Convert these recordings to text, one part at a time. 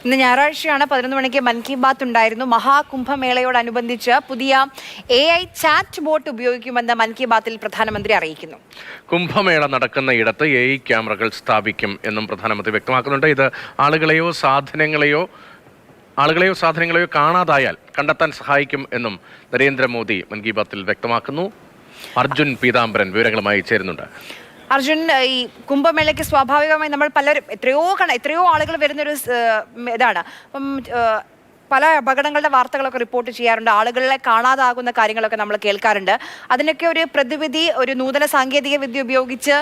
ഇന്ന് ഞായറാഴ്ചയാണ് 11 മണിക്ക് മൻ കി ബാത്ത് ഉണ്ടായിരുന്നു. മഹാകുംഭമേളയോടനുബന്ധിച്ച് പുതിയ AI ചാറ്റ് ബോട്ട് ഉപയോഗിക്കുമെന്ന് മൻ കി ബാത്തിൽ പ്രധാനമന്ത്രി അറിയിക്കുന്നു. കുംഭമേള നടക്കുന്ന ഇടത്ത് AI ക്യാമറകൾ സ്ഥാപിക്കും എന്നും പ്രധാനമന്ത്രി വ്യക്തമാക്കുന്നുണ്ട്. ഇത് ആളുകളെയോ സാധനങ്ങളെയോ കാണാതായാൽ കണ്ടെത്താൻ സഹായിക്കും എന്നും നരേന്ദ്രമോദി മൻ കി ബാത്തിൽ വ്യക്തമാക്കുന്നു. അർജുൻ പീതാംബരൻ വിവരങ്ങളുമായി ചേരുന്നുണ്ട്. അർജുൻ, ഈ കുംഭമേളയ്ക്ക് സ്വാഭാവികമായി നമ്മൾ പലരും എത്രയോ ആളുകൾ വരുന്നൊരു ഇതാണ്. അപ്പം പല അപകടങ്ങളുടെ വാർത്തകളൊക്കെ റിപ്പോർട്ട് ചെയ്യാറുണ്ട്. ആളുകളെ കാണാതാകുന്ന കാര്യങ്ങളൊക്കെ നമ്മൾ കേൾക്കാറുണ്ട്. അതിനൊക്കെ ഒരു പ്രതിവിധി, ഒരു നൂതന സാങ്കേതിക വിദ്യ ഉപയോഗിച്ച്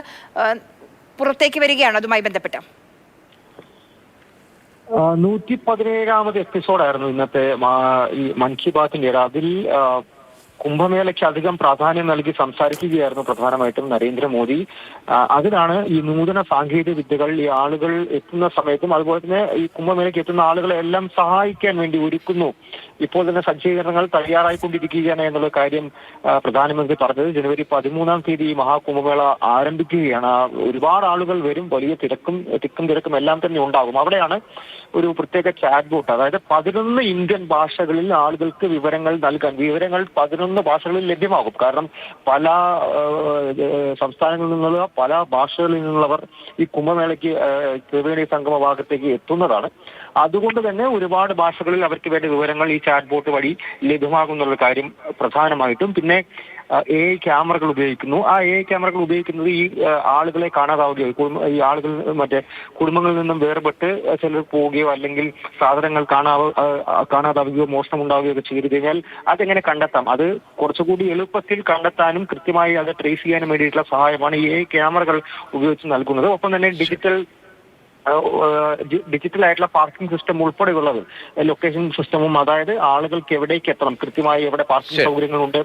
പുറത്തേക്ക് വരികയാണ് അതുമായി ബന്ധപ്പെട്ട്. 117ാമത് എപ്പിസോഡായിരുന്നു ഇന്നത്തെ ഈ മൻ കി ബാത്തിന്റെ. അതിൽ കുംഭമേളയ്ക്ക് അധികം പ്രാധാന്യം നൽകി സംസാരിക്കുകയായിരുന്നു പ്രധാനമായിട്ടും നരേന്ദ്രമോദി. അതിനാണ് ഈ നൂതന സാങ്കേതിക വിദ്യകൾ ഈ ആളുകൾ എത്തുന്ന സമയത്തും അതുപോലെ തന്നെ ഈ കുംഭമേളയ്ക്ക് എത്തുന്ന ആളുകളെ എല്ലാം സഹായിക്കാൻ വേണ്ടി ഒരുക്കുന്നു. ഇപ്പോൾ തന്നെ സജ്ജീകരണങ്ങൾ തയ്യാറായിക്കൊണ്ടിരിക്കുകയാണ് എന്നുള്ള കാര്യം പ്രധാനമന്ത്രി പറഞ്ഞത്. ജനുവരി 13-ാം തീയതി ഈ മഹാകുംഭമേള ആരംഭിക്കുകയാണ്. ഒരുപാട് ആളുകൾ വരും, വലിയ തിരക്കും എല്ലാം തന്നെ ഉണ്ടാകും. അവിടെയാണ് ഒരു പ്രത്യേക ചാറ്റ് ബോട്ട്, അതായത് 11 ഇന്ത്യൻ ഭാഷകളിൽ ആളുകൾക്ക് വിവരങ്ങൾ നൽകാൻ, വിവരങ്ങൾ 11 ഭാഷകളിൽ ലഭ്യമാകും. കാരണം പല സംസ്ഥാനങ്ങളിൽ നിന്നുള്ള പല ഭാഷകളിൽ നിന്നുള്ളവർ ഈ കുംഭമേളയ്ക്ക് ത്രിവേണി സംഗമ ഭാഗത്തേക്ക് എത്തുന്നതാണ്. അതുകൊണ്ട് തന്നെ ഒരുപാട് ഭാഷകളിൽ അവർക്ക് വേണ്ട വിവരങ്ങൾ ഈ ചാറ്റ് ബോട്ട് വഴി ലഭ്യമാകുന്നുള്ള കാര്യം പ്രധാനമായിട്ടും. പിന്നെ AI ക്യാമറകൾ ഉപയോഗിക്കുന്നു. ആ AI ക്യാമറകൾ ഉപയോഗിക്കുന്നത് ഈ ആളുകളെ കാണാതാവുകയോ ഈ ആളുകൾ മറ്റേ കുടുംബങ്ങളിൽ നിന്നും വേർപെട്ട് ചിലർ പോവുകയോ അല്ലെങ്കിൽ സാധനങ്ങൾ കാണാതാവുകയോ മോഷണം ഉണ്ടാവുകയോ ഒക്കെ ചെയ്തു കഴിഞ്ഞാൽ അതെങ്ങനെ കണ്ടെത്താം, അത് കുറച്ചുകൂടി എളുപ്പത്തിൽ കണ്ടെത്താനും കൃത്യമായി അത് ട്രേസ് ചെയ്യാനും വേണ്ടിയിട്ടുള്ള സഹായമാണ് ഈ AI ക്യാമറകൾ ഉപയോഗിച്ച് നൽകുന്നത്. ഒപ്പം തന്നെ ഡിജിറ്റൽ ആയിട്ടുള്ള പാർക്കിംഗ് സിസ്റ്റം ഉൾപ്പെടെയുള്ളത്, ലൊക്കേഷൻ സിസ്റ്റമും, അതായത് ആളുകൾക്ക് എവിടേക്ക് എത്തണം, കൃത്യമായി എവിടെ പാർക്കിംഗ് സൗകര്യങ്ങളുണ്ട്